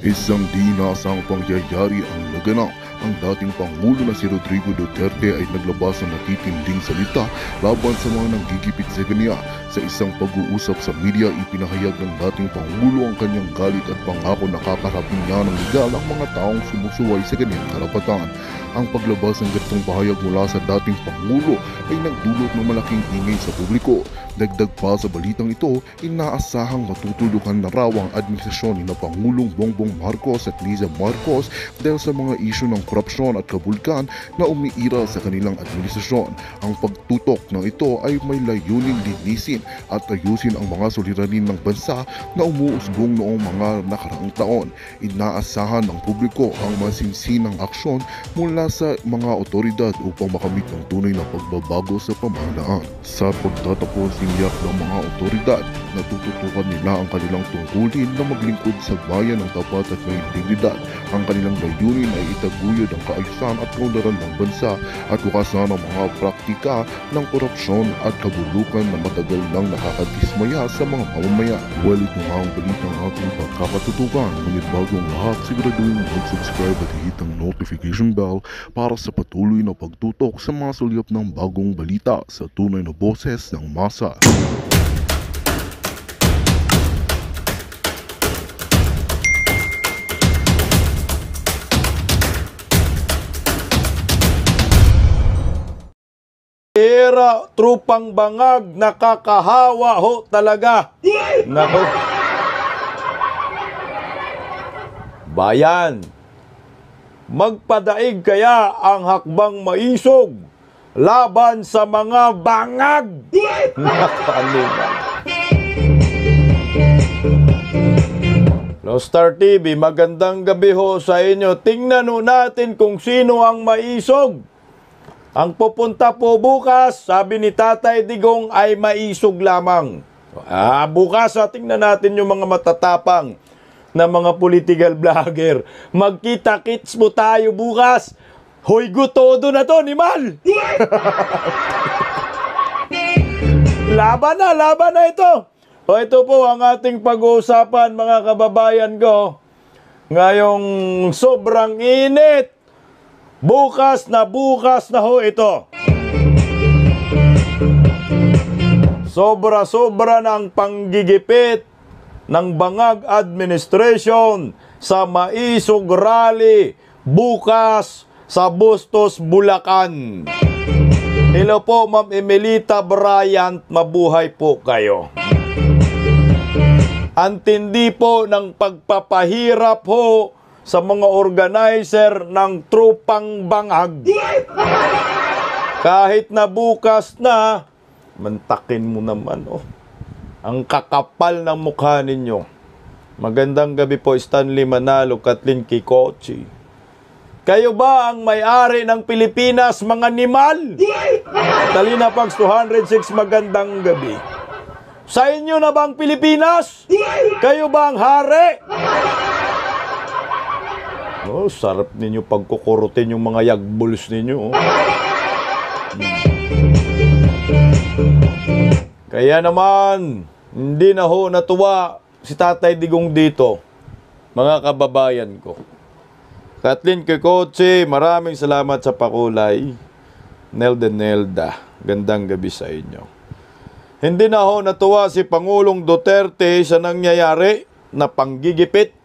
Isang di inaasang pangyayari ang naganap. Ang dating Pangulo na si Rodrigo Duterte ay naglabas ng matitinding salita laban sa mga nanggigipit sa kanya. Sa isang pag-uusap sa media, ipinahayag ng dating Pangulo ang kanyang galit at pangako na kakarapin niya ng legal ang mga taong sumusuway sa kanyang karapatan. Ang paglabas ng ganitong pahayag mula sa dating Pangulo ay nagdulot ng malaking ingay sa publiko. Dagdag pa sa balitang ito, inaasahang matutulukan na raw ang administrasyon ni Pangulong Bongbong Marcos at Liza Marcos dahil sa mga isyu ng korupsyon at kabulkan na umiiral sa kanilang administrasyon. Ang pagtutok ng ito ay may layuning linisin at ayusin ang mga suliranin ng bansa na umuusbong noong mga nakaraang taon. Inaasahan ng publiko ang masinsinang aksyon mula sa mga otoridad upang makamit ang tunay na pagbabago sa pamahalaan. Sa pagtatapos tiniyak ng mga otoridad, natututukan nila ang kanilang tungkulin na maglingkod sa bayan ng tapat at may integridad. Ang kanilang layunin ay itaguyod ang kaayusan at kaunlaran ng bansa at wakasan ang mga praktika ng korupsyon at kabulukan na matagal nang nakakadismaya sa mga mamamayan. Ito nga ang balitang ating pagkakatutukan. Ngunit bagong lahat, siguraduhin mag-subscribe at hit ang notification bell para sa patuloy na pagtutok sa mga sulyap ng bagong balita sa tunay na boses ng masa. Era, trupang bangag, nakakahawa ho talaga. Nako. Bayan, magpadaig kaya ang hakbang maisog laban sa mga bangag. Nakalimutan. Star TV, magandang gabi ho sa inyo. Tingnan ho natin kung sino ang maisog. Ang pupunta po bukas, sabi ni Tatay Digong, ay maisog lamang. Bukas, tingnan natin yung mga matatapang na mga political vlogger. Magkita-kits po tayo bukas. Hoy, todo na to, ni Mal! Laban na ito. O ito po ang ating pag-uusapan, mga kababayan ko. Ngayong sobrang init. Bukas na ho ito. Sobra-sobra ng panggigipit ng Bangag Administration sa Maisog Rally bukas sa Bustos, Bulacan. Hello po, Ma'am Emelita Bryant, mabuhay po kayo. Antindi po ng pagpapahirap ho sa mga organizer ng trupang bangag. Kahit na bukas na, mantakin mo naman, ang kakapal ng mukha ninyo. Magandang gabi po, Stanley Manalo, Kathleen Kikochi. Kayo ba ang may-ari ng Pilipinas, mga nimal? Talina Pags 206, magandang gabi. Sa inyo na bang Pilipinas? Kayo ba ang hari? Sarap ninyo pagkukurutin yung mga yagbuls ninyo. Kaya naman, hindi na ho natuwa si Tatay Digong dito, mga kababayan ko. Kathleen Kikochi, maraming salamat sa pakulay. Nelda, gandang gabi sa inyo. Hindi na ho natuwa si Pangulong Duterte sa nangyayari na panggigipit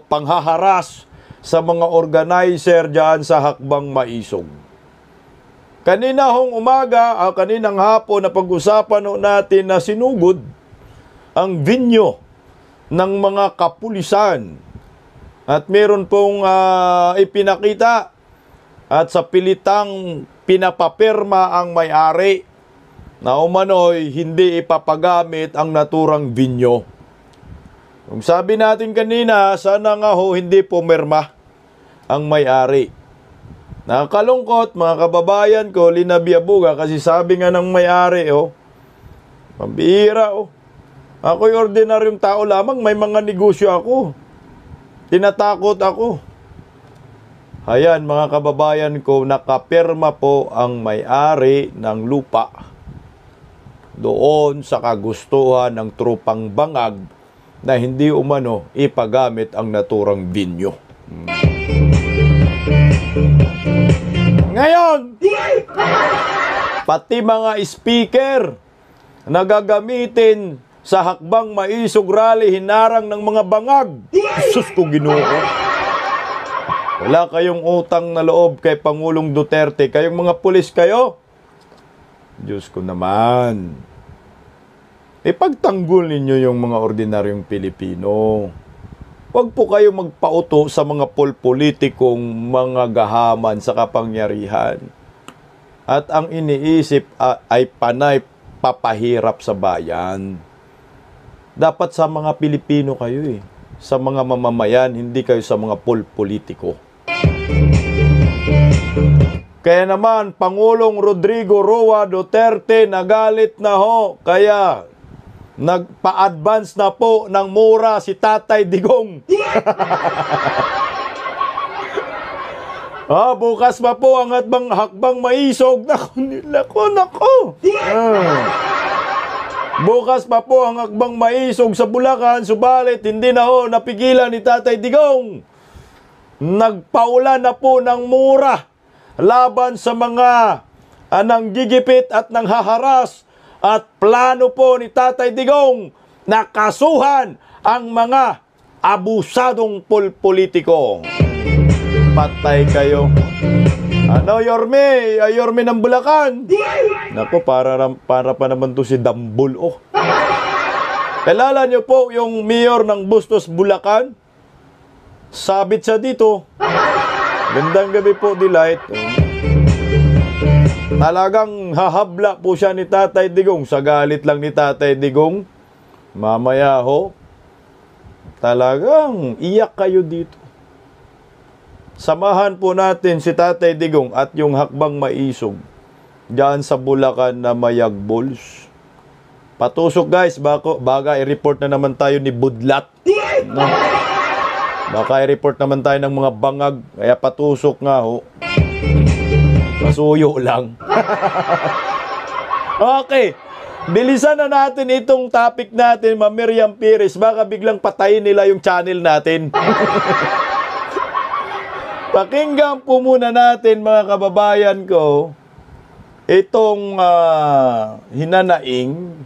panghaharas sa mga organizer dyan sa Hakbang Maisog. Kanina hong umaga, kaninang hapon na pag-usapan natin na sinugod ang venue ng mga kapulisan. At meron pong ipinakita at sa pilitang pinapapirma ang may-ari na umano'y hindi ipapagamit ang naturang venue. Kung sabi natin kanina, sana nga ho hindi pumirma ang may-ari. Nakakalungkot, mga kababayan ko, linabiabuga kasi sabi nga ng may-ari, pambihira, ako'y ordinaryong tao lamang, may mga negosyo ako. Tinatakot ako. Ayan, mga kababayan ko, nakapirma po ang may-ari ng lupa doon sa kagustuhan ng trupang bangag na hindi umano ipagamit ang naturang binyo. Ngayon, pati mga speaker na gagamitin sa hakbang maisog rally hinarang ng mga bangag. Sus ko Ginoo. Wala kayong utang na loob kay Pangulong Duterte. Kayong mga pulis kayo. Diyos ko naman. Ipagtanggol ninyo yung mga ordinaryong Pilipino. Huwag po kayo magpauto sa mga politikong mga gahaman sa kapangyarihan. At ang iniisip ay panay papahirap sa bayan. Dapat sa mga Pilipino kayo eh. Sa mga mamamayan, hindi kayo sa mga politiko. Kaya naman, Pangulong Rodrigo Roa Duterte nagalit na ho. Kaya nagpa-advance na po ng mura si Tatay Digong. Bukas pa po ang hakbang maisog. Nako. Bukas pa po ang hakbang maisog sa Bulacan, subalit hindi na ho napigilan ni Tatay Digong. Nagpaulan na po ng mura laban sa mga nanggigipit at nanghaharas, at plano po ni Tatay Digong na kasuhan ang mga abusadong politiko. Patay kayo. Ano, Yorme? Yorme ng Bulacan. Naku, para pa naman to si Dambul. Kilala niyo po yung mayor ng Bustos, Bulacan? Sabit siya dito. Gandang gabi po, Delight. Talagang hahabla po siya ni Tatay Digong. Sa galit lang ni Tatay Digong, mamaya ho, talagang iyak kayo dito. Samahan po natin si Tatay Digong at yung hakbang maisog diyan sa Bulacan na Mayagbols. Patusok guys, baka i-report na naman tayo ni Budlat. No? Baka i-report naman tayo ng mga bangag, kaya patusok nga ho. Masuyo lang. Okay. Bilisan na natin itong topic natin, Ma'am Miriam Pires. Baka biglang patayin nila yung channel natin. Pakinggan po muna natin, mga kababayan ko, itong hinanaing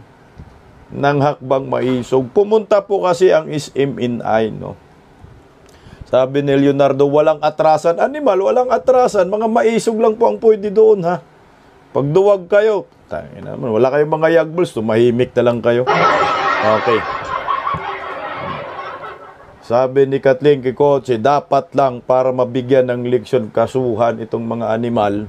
ng hakbang maisog. Pumunta po kasi ang SMNI, no? Sabi ni Leonardo, walang atrasan. Animal, walang atrasan. Mga maisog lang po ang pwede doon, ha? Pag duwag kayo, wala kayong mga yagbols, tumahimik na lang kayo. Okay. Sabi ni Kathleen Kikotse, dapat lang para mabigyan ng leksyon kasuhan itong mga animal.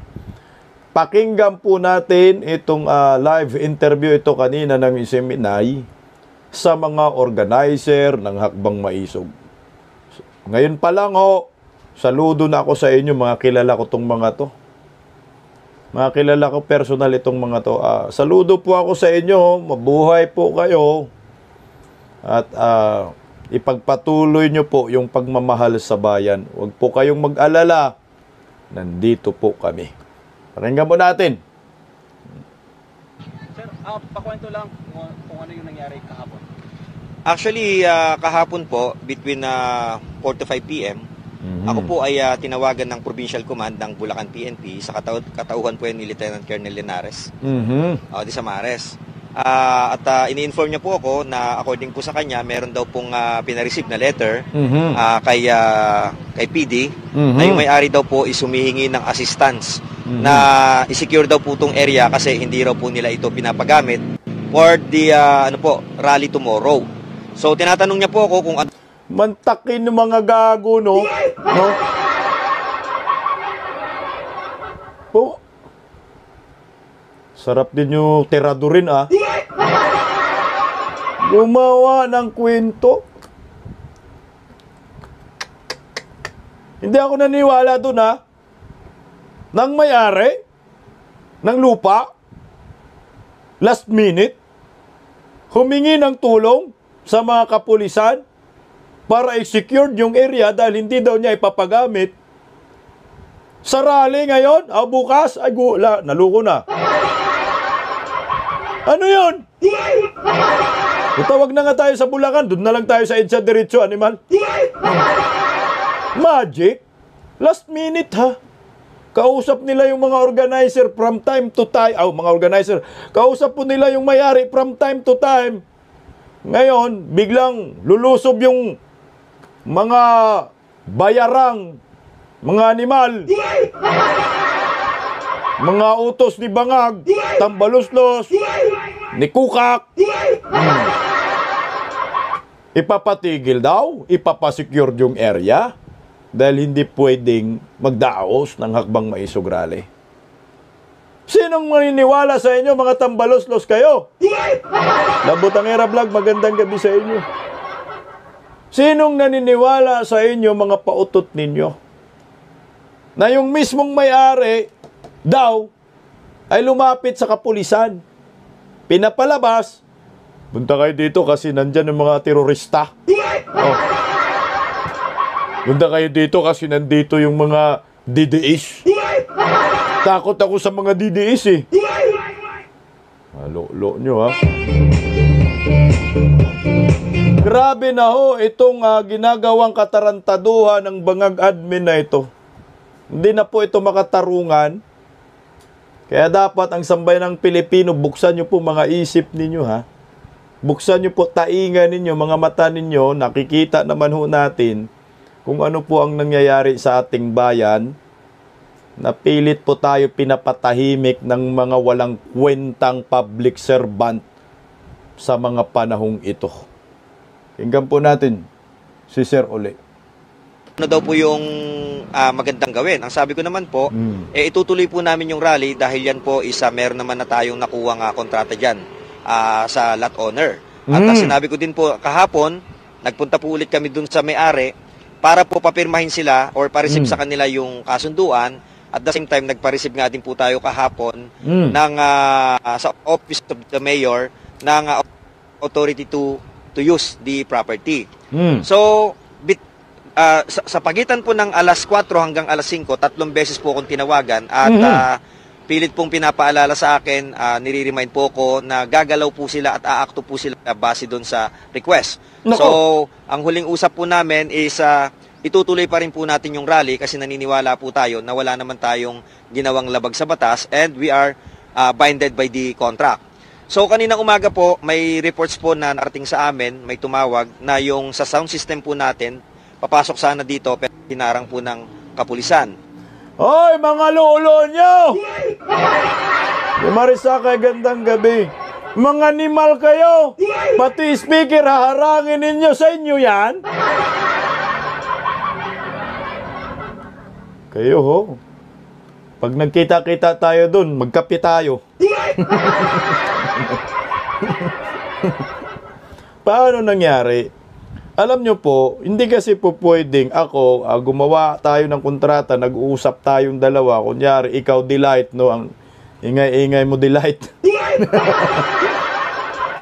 Pakinggan po natin itong live interview ito kanina ng SMNI sa mga organizer ng hakbang maisog. Ngayon pa lang ho, saludo na ako sa inyo, mga kilala ko itong mga to. Mga kilala ko personal itong mga to. Saludo po ako sa inyo, mabuhay po kayo. At ipagpatuloy nyo po yung pagmamahal sa bayan. Huwag po kayong mag-alala, nandito po kami. Pakinggan po natin. Sir, pakwento lang kung ano yung nangyari kahapon. Actually, kahapon po, between 4 to 5 p.m., ako po ay tinawagan ng Provincial Command ng Bulacan PNP sa katauhan po yan ni Lieutenant Colonel Linares, di Samares. At ini-inform niya po ako na according po sa kanya, meron daw pong pinareceive na letter kay PD na yung may-ari daw po is humihingi ng assistance na i-secure daw po itong area kasi hindi raw po nila ito pinapagamit for the rally tomorrow. So, tinatanong niya po ako kung ano. Mantakin ng mga gago, no? Po. Sarap din yung tiradurin, Gumawa ng kwento. Hindi ako naniwala doon, nang may-ari ng lupa, last minute, humingi ng tulong sa mga kapulisan para i-secure yung area dahil hindi daw niya ipapagamit. Sa rally ngayon, bukas, naluko na. Ano yun? Tawag na nga tayo sa Bulacan, doon na lang tayo sa EDSA diretso, animal. Magic? Last minute, ha? Kausap nila yung mga organizer from time to time. Mga organizer. Kausap po nila yung may-ari from time to time. Ngayon, biglang lulusob yung mga bayarang, mga animal, mga utos ni Bangag, Tambaluslos, ni Kukak. Ipapatigil daw, ipapasecure yung area dahil hindi pwedeng magdaos ng hakbang maisog rally. Sinong maniniwala sa inyo, mga tambaloslos kayo? Labutangera Vlog, magandang gabi sa inyo. Sinong naniniwala sa inyo, mga pautot ninyo, na yung mismong may-ari daw ay lumapit sa kapulisan, pinapalabas, punta kayo dito kasi nandyan yung mga terorista. Oh. Punta kayo dito kasi nandito yung mga DDS. Takot ako sa mga DDS eh. Lo nyo ha. Grabe na ho itong ginagawang katarantaduhan ng Bangag admin na ito. Hindi na po ito makatarungan. Kaya dapat ang sambayan ng Pilipino, buksan nyo po mga isip ninyo ha. Buksan nyo po taingan ninyo, mga mata ninyo, nakikita naman ho natin kung ano po ang nangyayari sa ating bayan. Napilit po tayo pinapatahimik ng mga walang kwentang public servant sa mga panahong ito. Hinggan po natin si Sir Ole. Ano daw po yung magandang gawin? Ang sabi ko naman po, itutuloy po namin yung rally dahil yan po meron naman na tayong nakuwang kontrata dyan sa lot owner. At sinabi ko din po kahapon, nagpunta po ulit kami dun sa may-ari para po papirmahin sila or pa-receive sa kanila yung kasunduan. At the same time, nagpa-receive nga din po tayo kahapon ng, sa Office of the Mayor ng authority to use the property. So, sa pagitan po ng alas 4 hanggang alas 5, 3 beses po akong tinawagan at pilit pong pinapaalala sa akin, nire-remind po ko na gagalaw po sila at aakto po sila base doon sa request. Nako. So, ang huling usap po namin is itutuloy pa rin po natin yung rally kasi naniniwala po tayo na wala naman tayong ginawang labag sa batas and we are binded by the contract. So kaninang umaga po, may reports po na narating sa amin, may tumawag na yung sa sound system po natin, papasok sana dito pero hinarang po ng kapulisan. Hoy, mga lolo nyo! Marisa, kay gandang gabi. Mga animal kayo! Pati speaker, haharangin ninyo sa inyo yan? Kayo ho. Pag nagkita-kita tayo dun, magkape tayo. Paano nangyari? Alam nyo po, hindi kasi po pwedeng ako, gumawa tayo ng kontrata, nag-uusap tayong dalawa. Kunyari, ikaw Delight, no? Ang ingay-ingay mo Delight.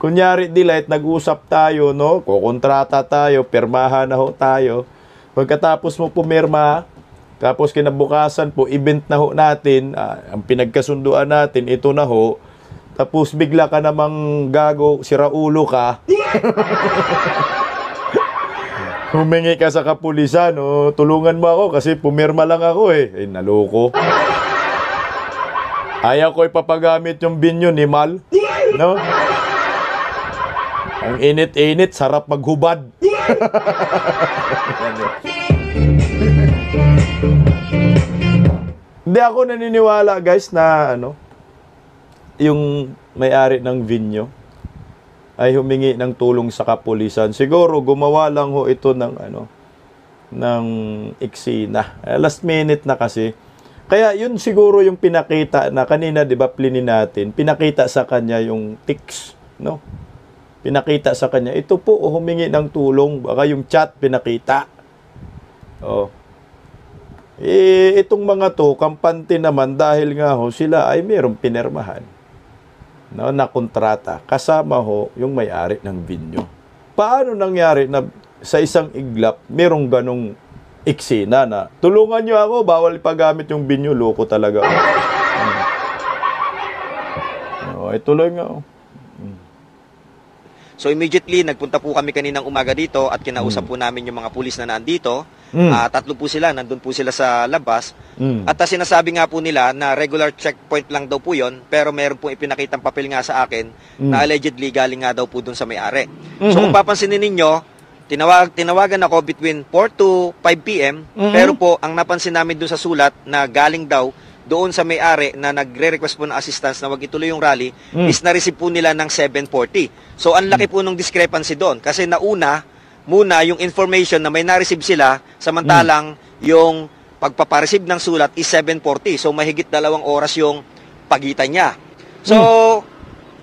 Kunyari Delight, nag-uusap tayo, no? Kukontrata tayo, permahan na ho tayo. Pagkatapos mo pumirma, tapos kinabukasan po, event na ho natin, ang pinagkasunduan natin, ito na ho. Tapos bigla ka namang gago, siraulo ka. Humingi ka sa kapulisan, tulungan mo ako kasi pumirma lang ako eh. Naloko. Ayaw ko ipapagamit yung binyo ni Mal. No? Ang init-init, sarap maghubad. Hindi ako naniniwala guys na yung may-ari ng vinyo ay humingi ng tulong sa kapulisan. Siguro gumawa lang ho ito ng ng eksena. Last minute na kasi. Kaya yun siguro yung pinakita na kanina, 'di ba, plinin natin. Pinakita sa kanya yung tics, no? Pinakita sa kanya, ito po humingi ng tulong, baka yung chat pinakita. Itong mga to, kampante naman dahil nga ho sila ay mayroong pinirmahan. No, na kontrata, kasama ho yung may-ari ng vinyo. Paano nangyari na sa isang iglap, merong ganong eksena na tulungan nyo ako, bawal ipagamit yung vinyo, loko talaga. Ituloy nga. So immediately, nagpunta po kami kaninang umaga dito at kinausap po namin yung mga pulis na nandito. Tatlo po sila, nandun po sila sa labas. At sinasabi nga po nila na regular checkpoint lang daw po yun, pero meron po ipinakitang papel nga sa akin na allegedly galing nga daw po dun sa may-ari. So kung papansinin ninyo, tinawagan ako between 4 to 5 p.m. Pero po, ang napansin namin dun sa sulat na galing daw doon sa may-ari na nagre-request po ng assistance na wag ituloy yung rally is na-receive po nila ng 7:40. So ang laki po ng discrepancy doon kasi muna yung information na may na-receive sila samantalang yung pagpapareceive ng sulat is 7:40. So mahigit 2 oras yung pagitan niya. So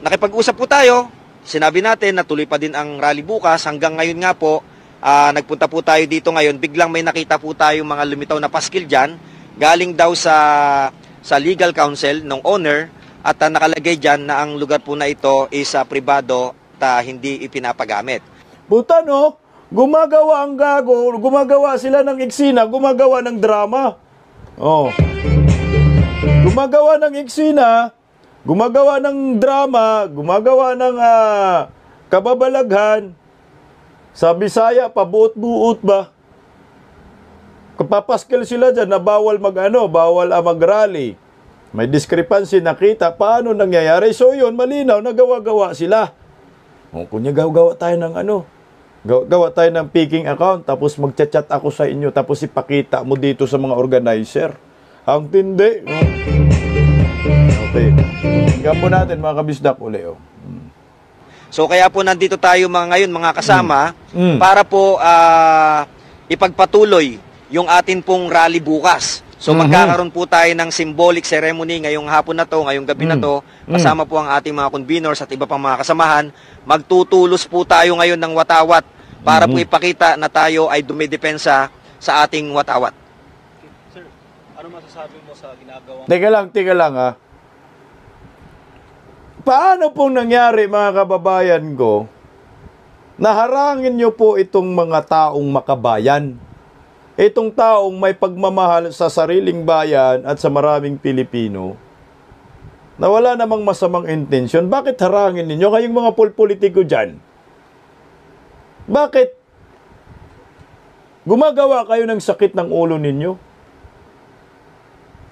nakipag-usap po tayo. Sinabi natin na tuloy pa din ang rally bukas. Hanggang ngayon nga po, nagpunta po tayo dito ngayon. Biglang may nakita po tayo mga lumitaw na paskil dyan. Galing daw sa legal counsel ng owner at nakalagay dyan na ang lugar po na ito is pribado at hindi ipinapagamit. Puta no, gumagawa ang gago, gumagawa sila ng eksena, gumagawa ng drama. Oh. Gumagawa ng eksena, gumagawa ng drama, gumagawa ng kababalaghan. Sa Bisaya, pabuot-buot ba? Kapapaskil sila dyan na bawal bawal mag-rally. May discrepancy nakita. Paano nangyayari? So yun, malinaw, nagawa-gawa sila. O, kunya gawa tayo ng gawa tayo ng picking account, tapos magchat-chat ako sa inyo, tapos ipakita mo dito sa mga organizer. Ang tindi. Okay. Hinggan po natin mga kabisdak uli. So kaya po nandito tayo ngayon mga kasama para po ipagpatuloy yung atin pong rally bukas. So magkakaroon po tayo ng symbolic ceremony ngayong hapon na to, ngayong gabi na to. Kasama po ang ating mga conveners at iba pang mga kasamahan. Magtutulos po tayo ngayon ng watawat para po ipakita na tayo ay dumidepensa sa ating watawat. Sir, ano masasabi mo sa ginagawa? Teka lang ha. Paano pong nangyari mga kababayan ko, naharangin nyo po itong mga taong makabayan? Itong taong may pagmamahal sa sariling bayan at sa maraming Pilipino, na wala namang masamang intensyon, bakit harangin ninyo kayong mga politiko dyan? Bakit gumagawa kayo ng sakit ng ulo ninyo?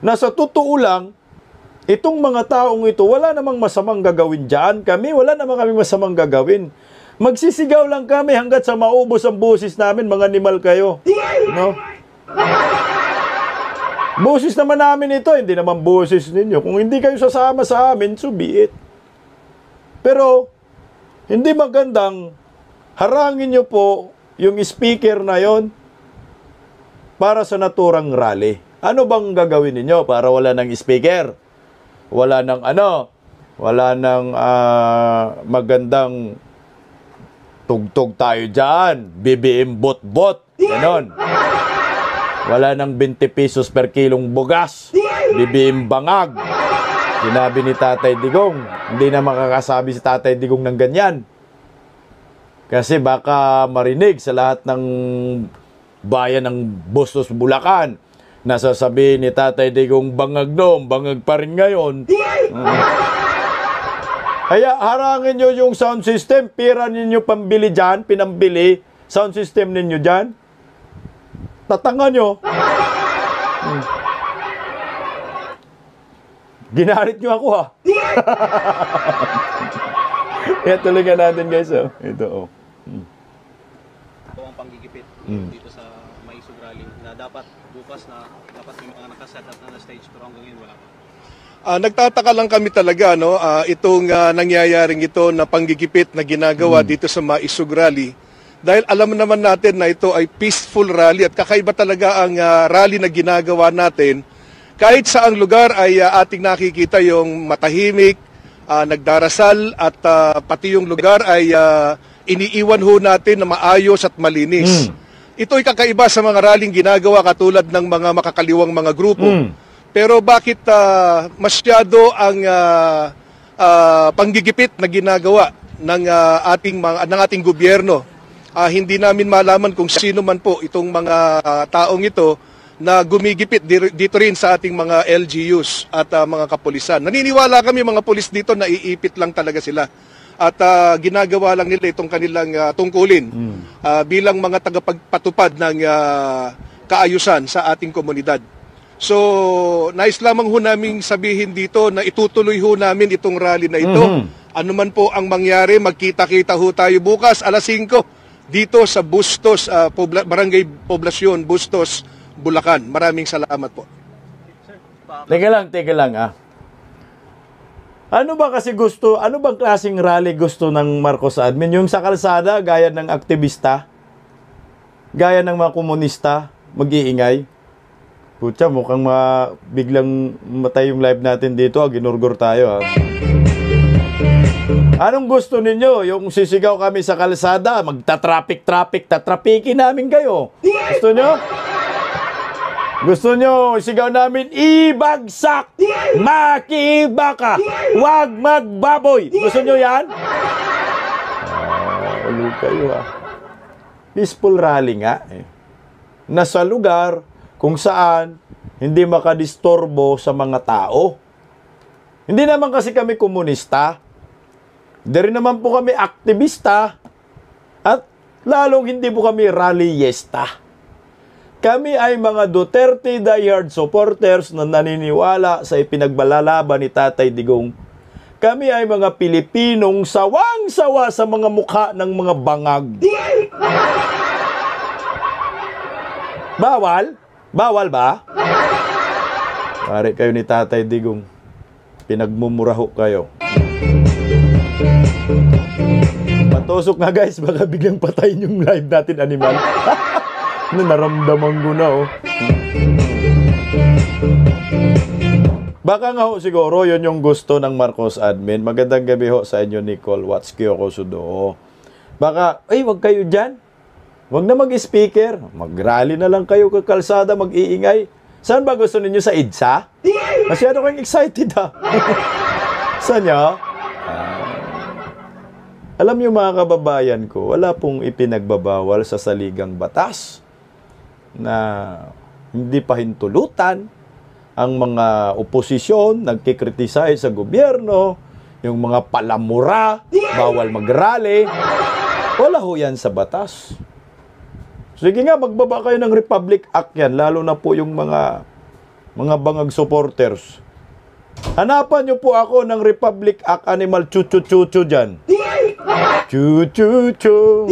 Na sa totoo lang, itong mga taong ito, wala namang masamang gagawin dyan. Wala namang kami masamang gagawin. Magsisigaw lang kami hanggat sa maubos ang boses namin, mga animal kayo. No? Boses naman namin ito, hindi naman boses ninyo. Kung hindi kayo sasama sa amin, so be it. Pero, hindi magandang harangin nyo po yung speaker na yon para sa naturang rally. Ano bang gagawin ninyo para wala ng speaker? Wala ng wala ng magandang tugtog tayo dyan, BBM bot-bot, ganon. Wala ng 20 pesos per kilong bugas, BBM bangag. Sinabi ni Tatay Digong, hindi na makakasabi si Tatay Digong ng ganyan. Kasi baka marinig sa lahat ng bayan ng Bustos, Bulacan, nasasabihin ni Tatay Digong bangag noon, bangag pa rin ngayon. Kaya harangin nyo yung sound system, pira ninyo pambili dyan, pinambili, sound system ninyo dyan. Tatanga nyo. Ginarit nyo ako ha. Kaya tulogan natin guys. Ito Ito ang panggigipit dito sa Maisog Rally na dapat bukas na dapat may mga nakaset up na stage pero hanggang ngayon wala pa. Nagtataka lang kami talaga itong nangyayaring ito na panggigipit na ginagawa dito sa Maisog Rally. Dahil alam naman natin na ito ay peaceful rally at kakaiba talaga ang rally na ginagawa natin. Kahit saang lugar ay ating nakikita yung matahimik, nagdarasal at pati yung lugar ay iniiwan ho natin na maayos at malinis. Ito ay kakaiba sa mga rallying ginagawa katulad ng mga makakaliwang mga grupo. Pero bakit masyado ang panggigipit na ginagawa ng ating gobyerno? Hindi namin malaman kung sino man po itong mga taong ito na gumigipit dito rin sa ating mga LGUs at mga kapulisan. Naniniwala kami mga pulis dito na iipit lang talaga sila. at ginagawa lang nila itong kanilang tungkulin bilang mga tagapagpatupad ng kaayusan sa ating komunidad. So, nais lamang ho namin sabihin dito na itutuloy ho namin itong rally na ito. Ano man po ang mangyari, magkita-kita ho tayo bukas alas 5 dito sa Bustos, Barangay Poblasyon, Bustos, Bulacan. Maraming salamat po. Teka lang Ano ba kasi gusto, ano bang klaseng rally gusto ng Marcos admin? Yung sa kalsada, gaya ng aktivista? Gaya ng mga komunista, mag-iingay? Putya, mukhang biglang matay yung live natin dito. Ginurgur tayo. Anong gusto ninyo? Yung sisigaw kami sa kalsada, magta-traffic, tatrapikin namin kayo. Gusto nyo? Gusto nyo, sigaw namin, ibagsak, makibaka, wag magbaboy. Gusto nyo yan? Ulo kayo Peaceful rally nga Nasa lugar kung saan hindi makadistorbo sa mga tao. Hindi naman kasi kami komunista. Hindi rin naman po kami aktivista. At lalong hindi po kami rallyista. Kami ay mga Duterte diehard supporters na naniniwala sa ipinagbalalaban ni Tatay Digong. Kami ay mga Pilipinong sawang-sawa sa mga mukha ng mga bangag. Bawal? Bawal ba? Pare kayo ni Tatay Digong. Pinagmumuraho kayo. Patusok nga guys, baka biglang patayin yung live natin, animal. Naramdaman ko na Baka nga siguro yun yung gusto ng Marcos admin. Magandang gabi sa inyo, Nicole Watts Kyoko Sudo. Baka, wag kayo dyan. Wag na mag-speaker. Mag-rally na lang kayo ka kalsada, mag-iingay. Saan ba gusto ninyo? Sa EDSA? Masyado kayong excited Saan nyo? Alam niyo mga kababayan ko, wala pong ipinagbabawal sa saligang batas na hindi pahintulutan ang mga oposisyon, nagkikritisize sa gobyerno, yung mga palamura, bawal mag-rally. Wala ho yan sa batas. Sige nga, magbaba kayo ng Republic Act yan, lalo na po yung mga bangag supporters. Hanapan nyo po ako ng Republic Act Animal Chuchu-Chuchu dyan. Chuchu-Chu.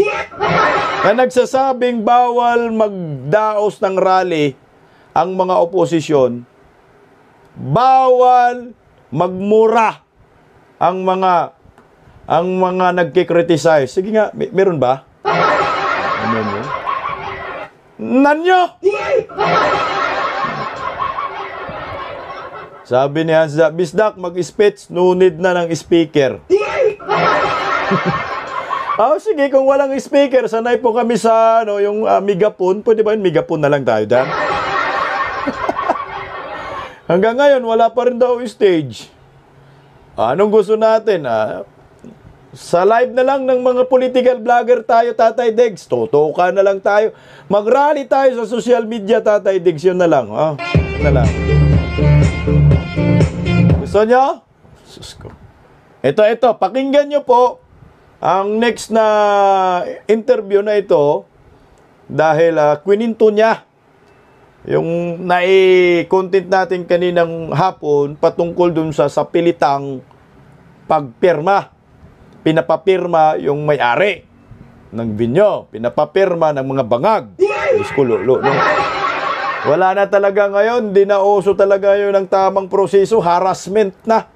Na nagsasabing bawal magdaos ng rally ang mga oposisyon. Bawal magmura ang mga nagkikriticize. Sige nga, meron ba? Ano mo? Nanyo! Sabi ni Hansa, Bisdak, mag-speech, no need na ng speaker. Sige, kung walang speaker, sanay po kami sa yung megaphone. Pwede ba yun? Megaphone na lang tayo dyan. Hanggang ngayon, wala pa rin daw stage. Anong gusto natin? Sa live na lang ng mga political vlogger tayo, Tatay Degs. Totoka na lang tayo. Mag-rally tayo sa social media, Tatay Degs. Yun na lang. Yun na lang. Gusto nyo? Sus ko. Ito. Pakinggan nyo po ang next na interview na ito dahil kwininto niya yung nai-content natin kaninang hapon patungkol dun sa pilitang pagpirma. Pinapapirma yung may-ari ng binyo. Pinapapirma ng mga bangag. Diyos ko, no? Wala na talaga ngayon. Di na uso talaga yun ng tamang proseso. Harassment na.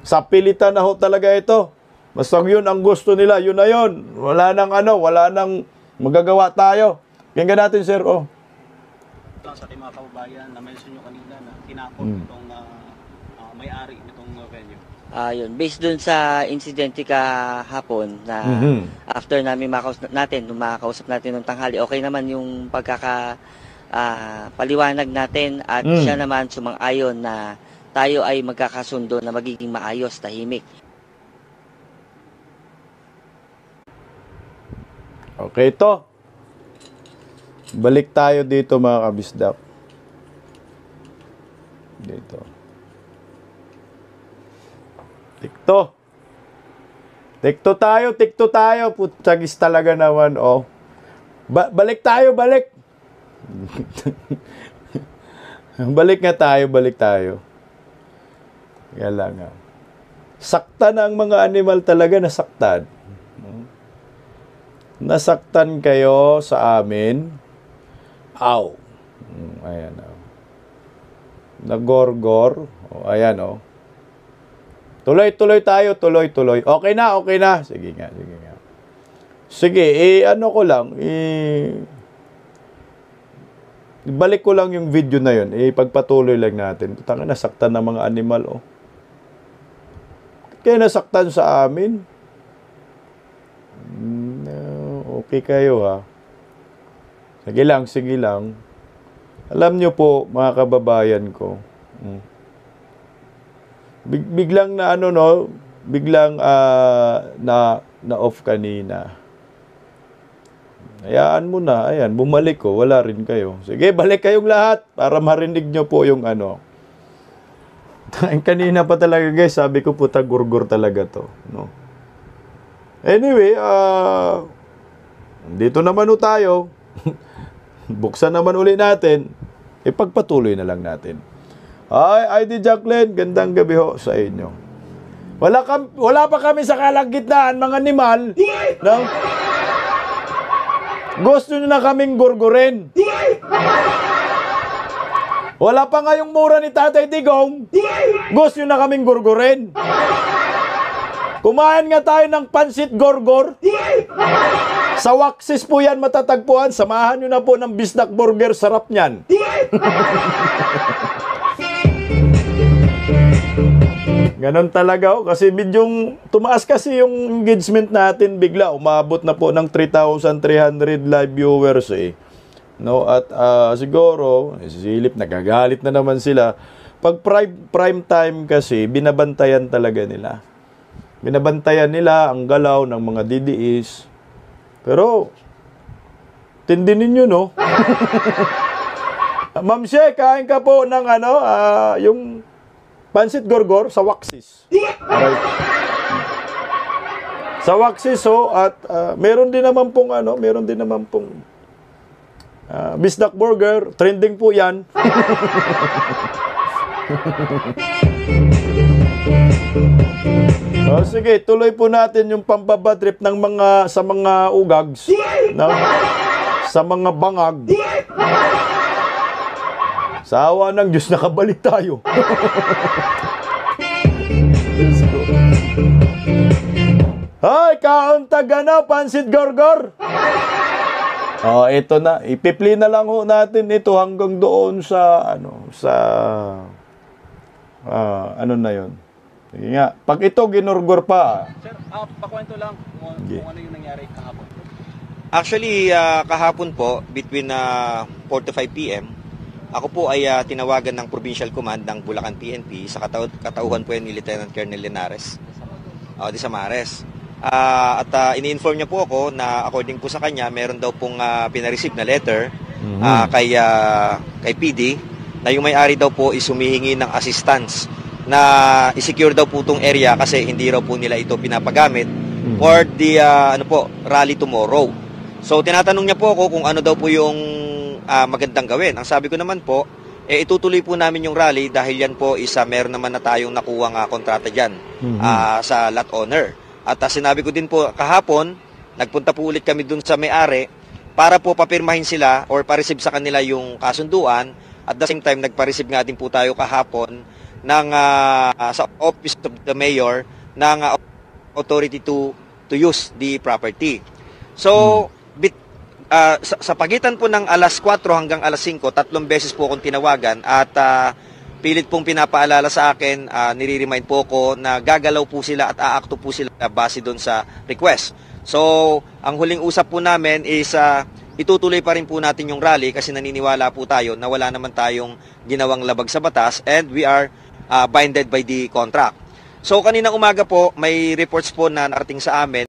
Sa pilitan na ho talaga ito. Basta yun ang gusto nila. Yun na yun. Wala nang magagawa tayo. Kaya natin, sir. Sa ating mga kababayan na mention nyo kanina na tinapon itong may-ari nitong venue. Yun, based dun sa insidente kahapon na after namin makakausap natin nung tanghali, okay naman yung paliwanag natin at siya naman sumang-ayon na tayo ay magkakasundo na magiging maayos, tahimik. Okay, ito. Balik tayo dito mga kabisdak. Dito. Tikto tayo. Putsagis talaga naman, oh. Balik tayo. Balik tayo. Kaya lang, saktan ang mga animal talaga, nasaktan. Nasaktan kayo sa amin. Ow. Ayan, oh. Nagorgor. Oh, ayan, oh. Tuloy tayo. Okay na. Sige nga. Sige, ano ko lang, balik ko lang yung video na yun. Pagpatuloy lang natin. Tanga, nasaktan ng mga animal, oh. Kaya nasaktan sa amin. Okay kayo, ha. Sige lang. Alam nyo po, mga kababayan ko, biglang na na off kanina. Hayaan mo na, ayan, bumalik ko, wala rin kayo. Sige, balik kayong lahat para marinig nyo po yung ano. Kanina pa talaga, guys, sabi ko puta gurgur talaga to, no. Anyway, dito naman tayo. Buksan naman uli natin. Ipagpatuloy na lang natin. Ay, ID Jacqueline, gandang gabi ho sa inyo. Wala pa kami sa kalagitnaan, mga animal. No? Gusto nyo na kaming gurgurin. Wala pa nga yung mura ni Tatay Digong. Gusto nyo na kaming gurgurin. Kumain nga tayo ng pansit gorgor. Sa Waxis po yan matatagpuan. Samahan nyo na po ng Bisdak Burger. Sarap niyan. Ganon talaga, oh. Kasi bidyong tumaas kasi yung engagement natin bigla. Umabot na po ng 3,300 live viewers, eh. No? At siguro, silip, nagagalit na naman sila. Pag prime time kasi, binabantayan talaga nila. Binabantayan nila ang galaw ng mga DDS. Pero, tindi ninyo, no? Ma'am She, kain ka po ng yung pansit gorgor sa Waxis. Alright. Sa Waxis, at meron din naman pong Bisdak Burger. Trending po yan. Sige, tuloy po natin yung pambabadrip ng sa mga ugags, no? Sa mga bangag. Sa awa ng Diyos, nakabalik tayo. Let's go. Hay, kauntaga na, pansit gorgor. Ito na. Ipipli na lang ho natin ito hanggang doon sa, ano na yun. Sige nga. Pag ito, ginurgur pa. Sir, pakwento lang kung ano yung nangyari kahapon. Actually, kahapon po, between 4 to 5 p.m., ako po ay tinawagan ng Provincial Command ng Bulacan PNP sa katauhan po yan ni Lieutenant Colonel Linares. De Samares. At ini-inform niya po ako na according po sa kanya, meron daw pong pinareceive na letter kay PD na yung may-ari daw po is humihingi ng assistance na i-secure daw po itong area kasi hindi raw po nila ito pinapagamit for the rally tomorrow. So tinatanong niya po ako kung ano daw po yung magandang gawin. Ang sabi ko naman po, itutuloy po namin yung rally dahil yan po meron naman na tayong nakuwang kontrata dyan sa lot owner. At sinabi ko din po kahapon, nagpunta po ulit kami dun sa may-ari para po papirmahin sila or pa-receive sa kanila yung kasunduan. At the same time, nagpa-receive nga din po tayo kahapon ng sa Office of the Mayor ng authority to use the property. So, sa pagitan po ng alas 4 hanggang alas 5, 3 beses po akong tinawagan at pilit pong pinapaalala sa akin, nire-remind po ko na gagalaw po sila at aakto po sila base doon sa request. So, ang huling usap po namin is itutuloy pa rin po natin yung rally kasi naniniwala po tayo na wala naman tayong ginawang labag sa batas and we are binded by the contract. So, kaninang umaga po, may reports po na narating sa amin